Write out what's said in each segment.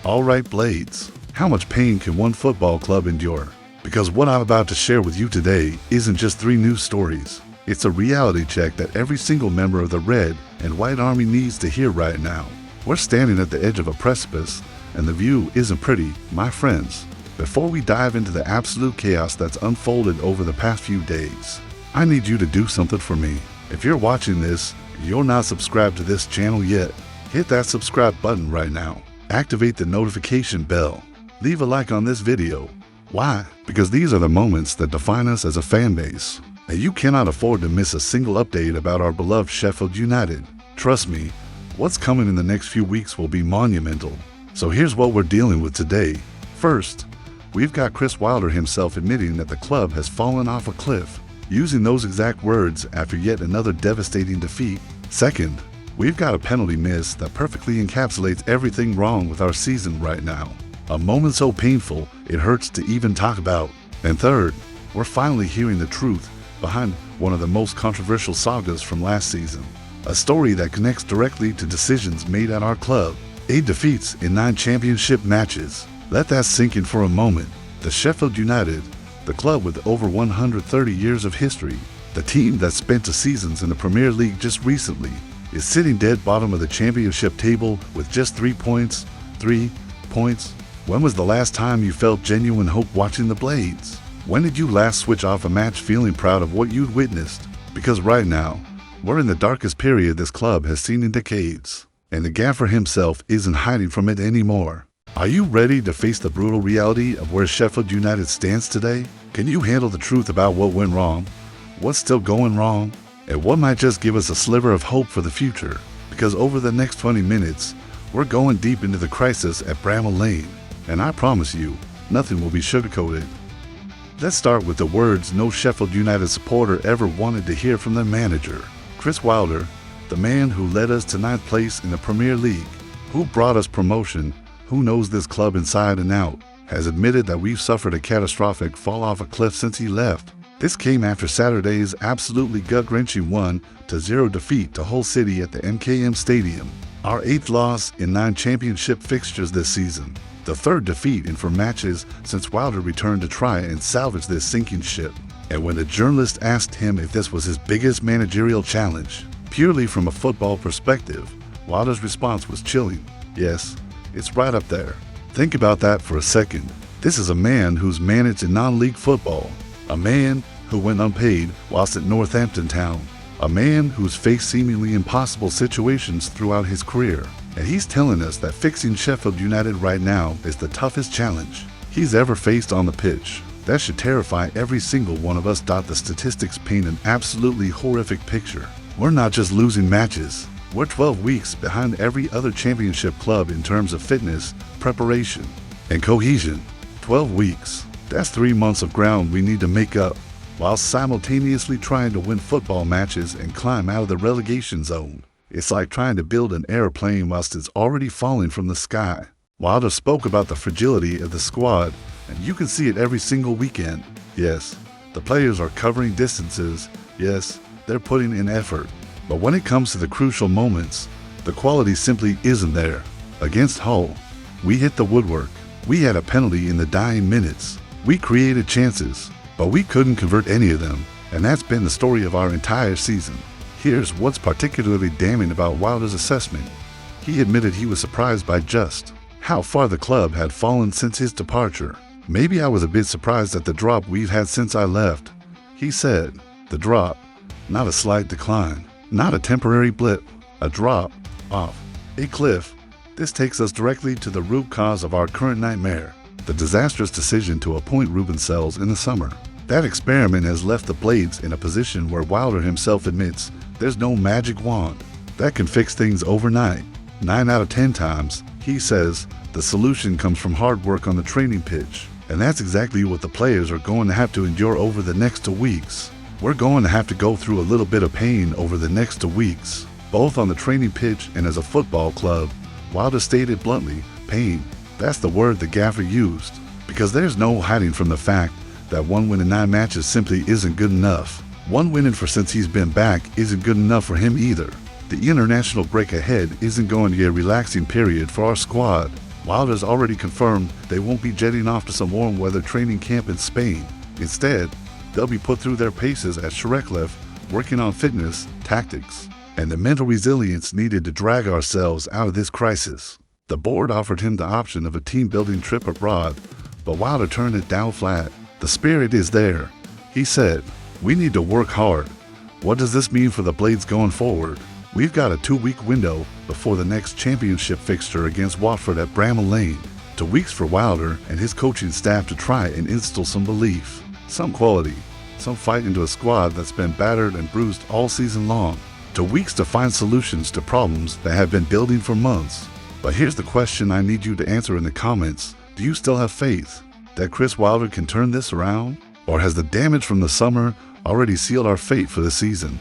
Alright Blades, how much pain can one football club endure? Because what I'm about to share with you today isn't just 3 news stories. It's a reality check that every single member of the Red and White Army needs to hear right now. We're standing at the edge of a precipice, and the view isn't pretty, my friends. Before we dive into the absolute chaos that's unfolded over the past few days, I need you to do something for me. If you're watching this, you're not subscribed to this channel yet, hit that subscribe button right now. Activate the notification bell. Leave a like on this video. Why? Because these are the moments that define us as a fan base. And you cannot afford to miss a single update about our beloved Sheffield United. Trust me, what's coming in the next few weeks will be monumental. So here's what we're dealing with today. First, we've got Chris Wilder himself admitting that the club has fallen off a cliff, using those exact words after yet another devastating defeat. Second, we've got a penalty miss that perfectly encapsulates everything wrong with our season right now. A moment so painful, it hurts to even talk about. And third, we're finally hearing the truth behind one of the most controversial sagas from last season. A story that connects directly to decisions made at our club. 8 defeats in 9 championship matches. Let that sink in for a moment. The Sheffield United, the club with over 130 years of history, the team that spent 2 seasons in the Premier League just recently, is sitting dead bottom of the championship table with just 3 points. 3 points? When was the last time you felt genuine hope watching the Blades? When did you last switch off a match feeling proud of what you'd witnessed? Because right now, we're in the darkest period this club has seen in decades, and the gaffer himself isn't hiding from it anymore. Are you ready to face the brutal reality of where Sheffield United stands today? Can you handle the truth about what went wrong, what's still going wrong, and what might just give us a sliver of hope for the future? Because over the next 20 minutes, we're going deep into the crisis at Bramall Lane. And I promise you, nothing will be sugarcoated. Let's start with the words no Sheffield United supporter ever wanted to hear from their manager. Chris Wilder, the man who led us to 9th place in the Premier League, who brought us promotion, who knows this club inside and out, has admitted that we've suffered a catastrophic fall off a cliff since he left. This came after Saturday's absolutely gut-wrenching 1-0 defeat to Hull City at the MKM Stadium. Our 8th loss in 9 championship fixtures this season. The 3rd defeat in 4 matches since Wilder returned to try and salvage this sinking ship. And when the journalist asked him if this was his biggest managerial challenge, purely from a football perspective, Wilder's response was chilling. Yes, it's right up there. Think about that for a second. This is a man who's managed in non-league football. A man who went unpaid whilst at Northampton Town. A man who's faced seemingly impossible situations throughout his career. And he's telling us that fixing Sheffield United right now is the toughest challenge he's ever faced on the pitch. That should terrify every single one of us. The statistics paint an absolutely horrific picture. We're not just losing matches. We're 12 weeks behind every other championship club in terms of fitness, preparation, and cohesion. 12 weeks. That's 3 months of ground we need to make up, while simultaneously trying to win football matches and climb out of the relegation zone. It's like trying to build an airplane whilst it's already falling from the sky. Wilder spoke about the fragility of the squad, and you can see it every single weekend. Yes, the players are covering distances. Yes, they're putting in effort. But when it comes to the crucial moments, the quality simply isn't there. Against Hull, we hit the woodwork. We had a penalty in the dying minutes. We created chances, but we couldn't convert any of them. And that's been the story of our entire season. Here's what's particularly damning about Wilder's assessment. He admitted he was surprised by just how far the club had fallen since his departure. Maybe I was a bit surprised at the drop we've had since I left. He said, the drop, not a slight decline, not a temporary blip, a drop off a cliff. This takes us directly to the root cause of our current nightmare, the disastrous decision to appoint BOMBSHELL in the summer. That experiment has left the Blades in a position where Wilder himself admits there's no magic wand that can fix things overnight. 9 out of 10 times, he says, the solution comes from hard work on the training pitch. And that's exactly what the players are going to have to endure over the next 2 weeks. We're going to have to go through a little bit of pain over the next 2 weeks, both on the training pitch and as a football club. Wilder stated bluntly, pain, that's the word the gaffer used. Because there's no hiding from the fact that 1 win in 9 matches simply isn't good enough. 1 win for since he's been back isn't good enough for him either. The international break ahead isn't going to be a relaxing period for our squad. Wilder's already confirmed they won't be jetting off to some warm weather training camp in Spain. Instead, they'll be put through their paces at Sheffield, working on fitness, tactics, and the mental resilience needed to drag ourselves out of this crisis. The board offered him the option of a team-building trip abroad, but Wilder turned it down flat. The spirit is there. He said, "We need to work hard. What does this mean for the Blades going forward? We've got a 2-week window before the next championship fixture against Watford at Bramall Lane. 2 weeks for Wilder and his coaching staff to try and instill some belief, some quality, some fight into a squad that's been battered and bruised all season long. 2 weeks to find solutions to problems that have been building for months." But here's the question I need you to answer in the comments. Do you still have faith that Chris Wilder can turn this around? Or has the damage from the summer already sealed our fate for the season?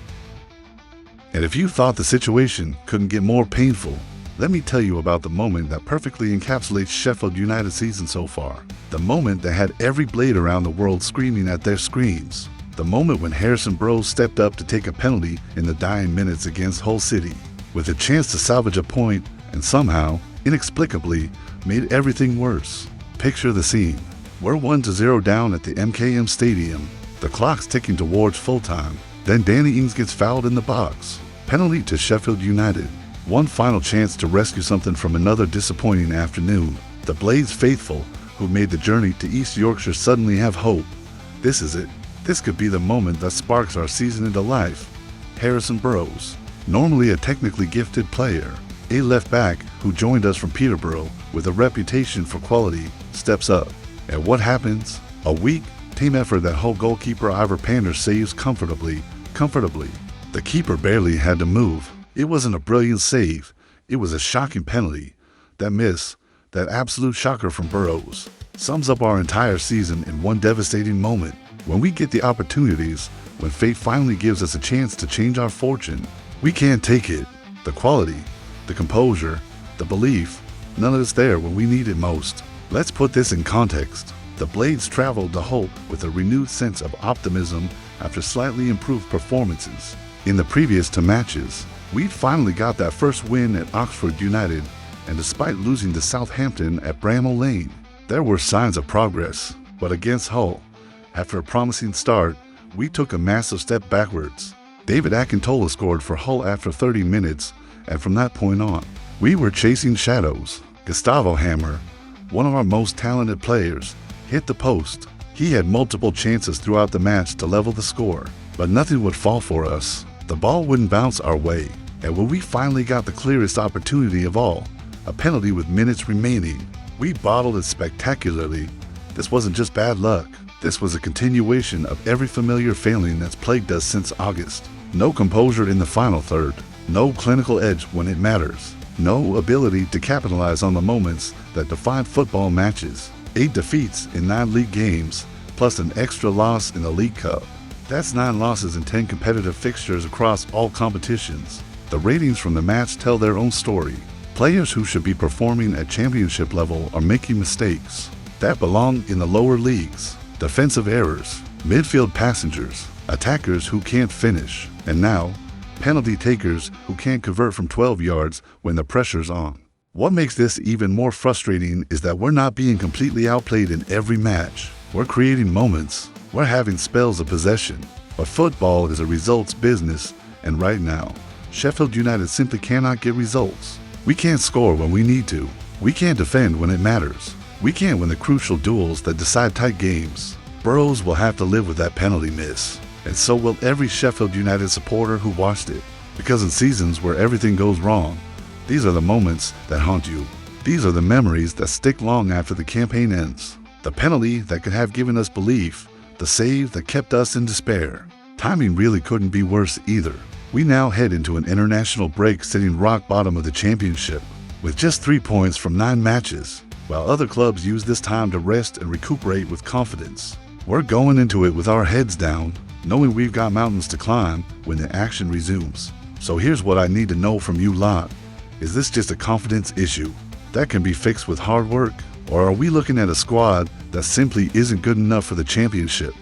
And if you thought the situation couldn't get more painful, let me tell you about the moment that perfectly encapsulates Sheffield United's season so far. The moment that had every Blade around the world screaming at their screens. The moment when Harrison Burrows stepped up to take a penalty in the dying minutes against Hull City, with a chance to salvage a point and somehow, inexplicably, made everything worse. Picture the scene. We're 1-0 down at the MKM Stadium. The clock's ticking towards full time. Then Danny Ings gets fouled in the box. Penalty to Sheffield United. One final chance to rescue something from another disappointing afternoon. The Blades faithful who made the journey to East Yorkshire suddenly have hope. This is it. This could be the moment that sparks our season into life. Harrison Burrows, normally a technically gifted player, a left back who joined us from Peterborough with a reputation for quality, steps up. And what happens? A weak, team effort that Hull goalkeeper Ivor Pander saves comfortably. The keeper barely had to move. It wasn't a brilliant save. It was a shocking penalty. That miss, that absolute shocker from Burrows, sums up our entire season in one devastating moment. When we get the opportunities, when fate finally gives us a chance to change our fortune, we can't take it. The quality, the composure, the belief, none of it's there when we need it most. Let's put this in context. The Blades traveled to Hull with a renewed sense of optimism after slightly improved performances in the previous 2 matches. We'd finally got that first win at Oxford United, and despite losing to Southampton at Bramall Lane, there were signs of progress. But against Hull, after a promising start, we took a massive step backwards. David Akintola scored for Hull after 30 minutes, and from that point on, we were chasing shadows. Gustavo Hammer, one of our most talented players, hit the post. He had multiple chances throughout the match to level the score, but nothing would fall for us. The ball wouldn't bounce our way, and when we finally got the clearest opportunity of all, a penalty with minutes remaining, we bottled it spectacularly. This wasn't just bad luck. This was a continuation of every familiar failing that's plagued us since August. No composure in the final third. No clinical edge when it matters. No ability to capitalize on the moments that define football matches. 8 defeats in 9 league games, plus an extra loss in the League Cup. That's 9 losses in 10 competitive fixtures across all competitions. The ratings from the match tell their own story. Players who should be performing at championship level are making mistakes that belong in the lower leagues. Defensive errors, midfield passengers, attackers who can't finish, and now, penalty takers who can't convert from 12 yards when the pressure's on. What makes this even more frustrating is that we're not being completely outplayed in every match. We're creating moments. We're having spells of possession. But football is a results business, and right now, Sheffield United simply cannot get results. We can't score when we need to. We can't defend when it matters. We can't win the crucial duels that decide tight games. Burrows will have to live with that penalty miss, and so will every Sheffield United supporter who watched it. Because in seasons where everything goes wrong, these are the moments that haunt you. These are the memories that stick long after the campaign ends. The penalty that could have given us belief, the save that kept us in despair. Timing really couldn't be worse either. We now head into an international break sitting rock bottom of the championship, with just 3 points from 9 matches, while other clubs use this time to rest and recuperate with confidence. We're going into it with our heads down, knowing we've got mountains to climb when the action resumes. So here's what I need to know from you lot. Is this just a confidence issue that can be fixed with hard work? Or are we looking at a squad that simply isn't good enough for the championship?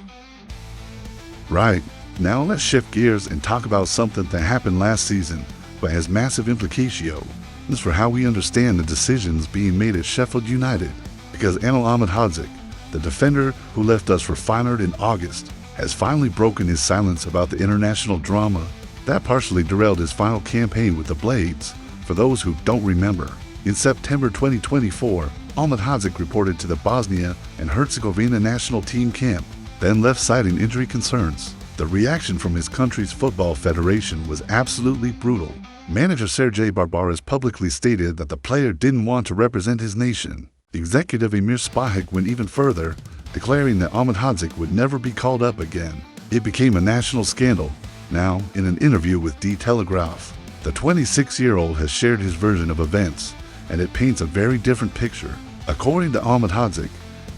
Right, now let's shift gears and talk about something that happened last season but has massive implication. lessons for how we understand the decisions being made at Sheffield United. Because Anil Ahmedhodzic, the defender who left us for Feyenoord in August, has finally broken his silence about the international drama that partially derailed his final campaign with the Blades. For those who don't remember, in September 2024, Ahmedhodzic reported to the Bosnia and Herzegovina national team camp, then left citing injury concerns. The reaction from his country's football federation was absolutely brutal. Manager Sergej Barbaras publicly stated that the player didn't want to represent his nation. Executive Emir Spahic went even further, declaring that Ahmedhodzic would never be called up again. It became a national scandal. Now, in an interview with The Telegraph, the 26-year-old has shared his version of events, and it paints a very different picture. According to Ahmedhodzic,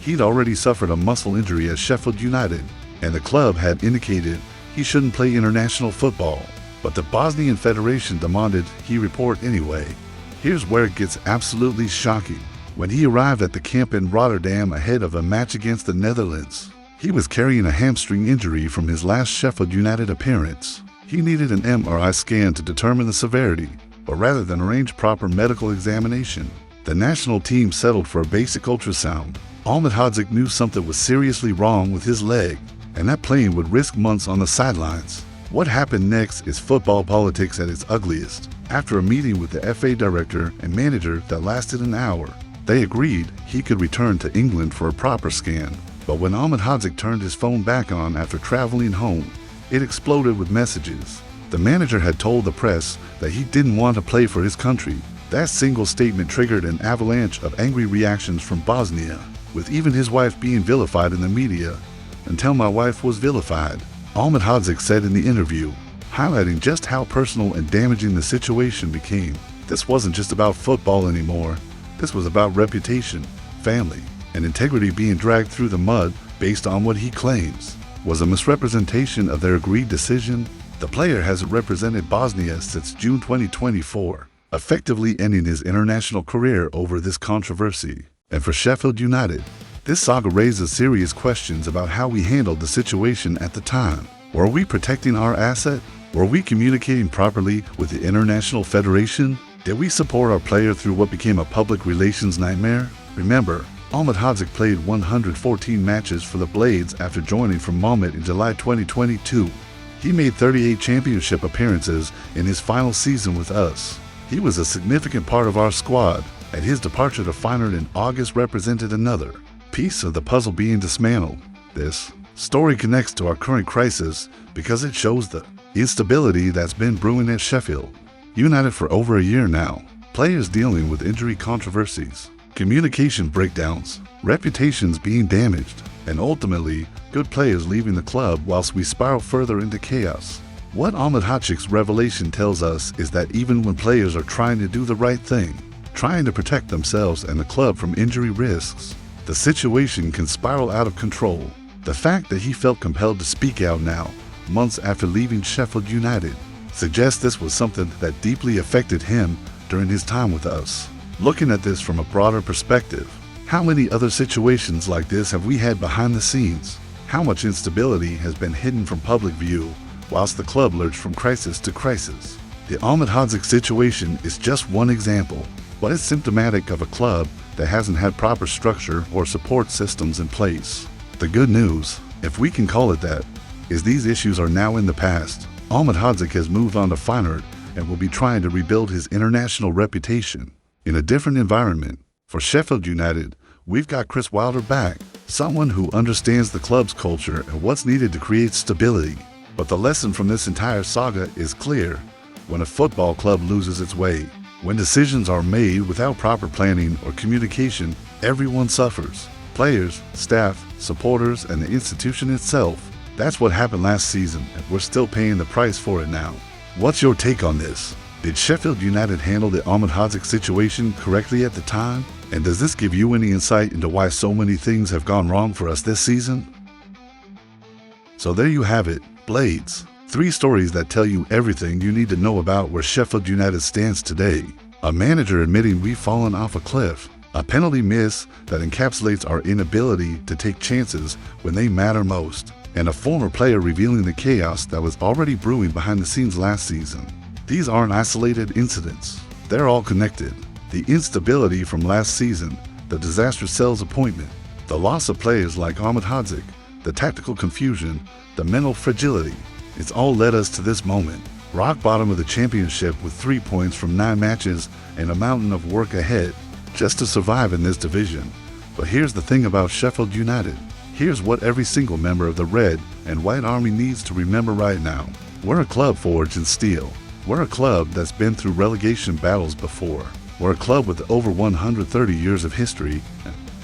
he'd already suffered a muscle injury at Sheffield United, and the club had indicated he shouldn't play international football. But the Bosnian Federation demanded he report anyway. Here's where it gets absolutely shocking. When he arrived at the camp in Rotterdam ahead of a match against the Netherlands, he was carrying a hamstring injury from his last Sheffield United appearance. He needed an MRI scan to determine the severity, but rather than arrange proper medical examination, the national team settled for a basic ultrasound. Ahmedhodzic knew something was seriously wrong with his leg, and that playing would risk months on the sidelines. What happened next is football politics at its ugliest. After a meeting with the FA director and manager that lasted an hour, they agreed he could return to England for a proper scan. But when Ahmedhodzic turned his phone back on after traveling home, it exploded with messages. The manager had told the press that he didn't want to play for his country. That single statement triggered an avalanche of angry reactions from Bosnia, with even his wife being vilified in the media. Until my wife was vilified, Ahmedhodzic said in the interview, highlighting just how personal and damaging the situation became. This wasn't just about football anymore. This was about reputation, family, and integrity being dragged through the mud based on what he claims was a misrepresentation of their agreed decision. The player has represented Bosnia since June 2024, effectively ending his international career over this controversy. And for Sheffield United, this saga raises serious questions about how we handled the situation at the time. Were we protecting our asset? Were we communicating properly with the International Federation? Did we support our player through what became a public relations nightmare? Remember, Ahmedhodzic played 114 matches for the Blades after joining from Malmö in July 2022. He made 38 championship appearances in his final season with us. He was a significant part of our squad, and his departure to Feyenoord in August represented another piece of the puzzle being dismantled. This story connects to our current crisis because it shows the instability that's been brewing at Sheffield United for over a year now. Players dealing with injury controversies, communication breakdowns, reputations being damaged, and ultimately, good players leaving the club whilst we spiral further into chaos. What Ahmedhodzic's revelation tells us is that even when players are trying to do the right thing, trying to protect themselves and the club from injury risks, the situation can spiral out of control. The fact that he felt compelled to speak out now, months after leaving Sheffield United, suggests this was something that deeply affected him during his time with us. Looking at this from a broader perspective, how many other situations like this have we had behind the scenes? How much instability has been hidden from public view whilst the club lurched from crisis to crisis? The Ahmedhodzic situation is just one example, but it's symptomatic of a club that hasn't had proper structure or support systems in place. The good news, if we can call it that, is these issues are now in the past. Ahmedhodzic has moved on to Feyenoord and will be trying to rebuild his international reputation in a different environment. For Sheffield United, we've got Chris Wilder back, someone who understands the club's culture and what's needed to create stability. But the lesson from this entire saga is clear. When a football club loses its way, when decisions are made without proper planning or communication, everyone suffers. Players, staff, supporters, and the institution itself. That's what happened last season, and we're still paying the price for it now. What's your take on this? Did Sheffield United handle the Ahmedhodzic situation correctly at the time? And does this give you any insight into why so many things have gone wrong for us this season? So there you have it, Blades. 3 stories that tell you everything you need to know about where Sheffield United stands today. A manager admitting we've fallen off a cliff. A penalty miss that encapsulates our inability to take chances when they matter most. And a former player revealing the chaos that was already brewing behind the scenes last season. These aren't isolated incidents. They're all connected. The instability from last season, the disastrous sales appointment, the loss of players like Ahmed Hadzik, the tactical confusion, the mental fragility. It's all led us to this moment. Rock bottom of the championship with 3 points from 9 matches and a mountain of work ahead just to survive in this division. But here's the thing about Sheffield United. Here's what every single member of the Red and White Army needs to remember right now. We're a club forged in steel. We're a club that's been through relegation battles before. We're a club with over 130 years of history,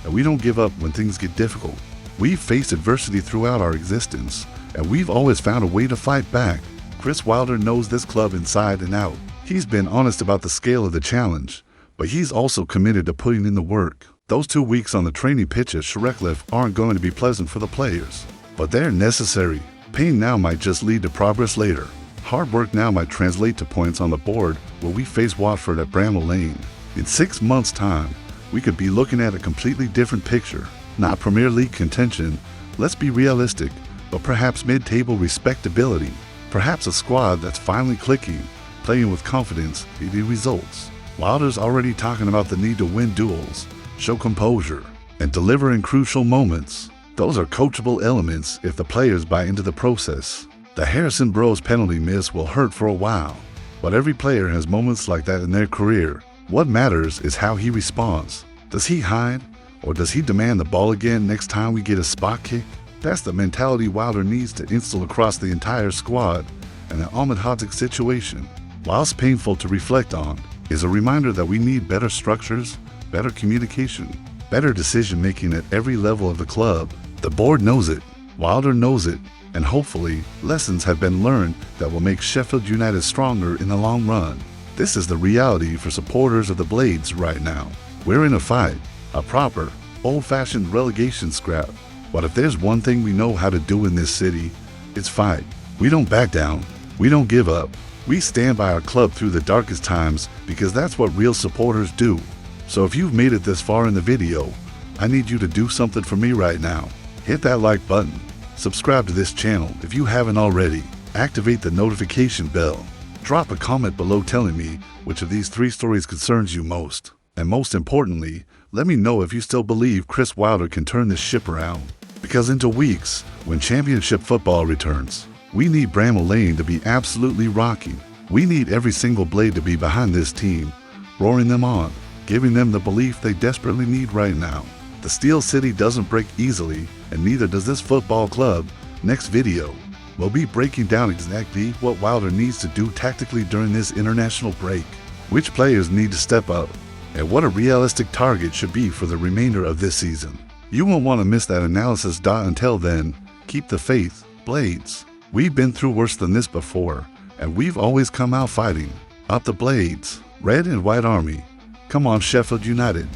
and we don't give up when things get difficult. We've faced adversity throughout our existence, and we've always found a way to fight back. Chris Wilder knows this club inside and out. He's been honest about the scale of the challenge, but he's also committed to putting in the work. Those 2 weeks on the training pitch at Sheffield aren't going to be pleasant for the players, but they're necessary. Pain now might just lead to progress later. Hard work now might translate to points on the board where we face Watford at Bramall Lane. In 6 months' time, we could be looking at a completely different picture. Not Premier League contention, let's be realistic, but perhaps mid-table respectability. Perhaps a squad that's finally clicking, playing with confidence, getting results. Wilder's already talking about the need to win duels, show composure, and deliver in crucial moments. Those are coachable elements if the players buy into the process. The Harrison Bros penalty miss will hurt for a while, but every player has moments like that in their career. What matters is how he responds. Does he hide, or does he demand the ball again next time we get a spot kick? That's the mentality Wilder needs to instill across the entire squad, and the Ahmed Hadzik situation, whilst painful to reflect on, is a reminder that we need better structures, better communication, better decision-making at every level of the club. The board knows it, Wilder knows it, and hopefully, lessons have been learned that will make Sheffield United stronger in the long run. This is the reality for supporters of the Blades right now. We're in a fight, a proper, old-fashioned relegation scrap. But if there's one thing we know how to do in this city, it's fight. We don't back down. We don't give up. We stand by our club through the darkest times because that's what real supporters do. So if you've made it this far in the video, I need you to do something for me right now. Hit that like button. Subscribe to this channel if you haven't already. Activate the notification bell. Drop a comment below telling me which of these 3 stories concerns you most. And most importantly, let me know if you still believe Chris Wilder can turn this ship around. Because in 2 weeks, when championship football returns, we need Bramall Lane to be absolutely rocking. We need every single Blade to be behind this team, roaring them on, giving them the belief they desperately need right now. The Steel City doesn't break easily, and neither does this football club. Next video, we'll be breaking down exactly what Wilder needs to do tactically during this international break, which players need to step up, and what a realistic target should be for the remainder of this season. You won't want to miss that analysis. Until then, keep the faith, Blades. We've been through worse than this before, and we've always come out fighting. Up the Blades, Red and White Army. Come on, Sheffield United.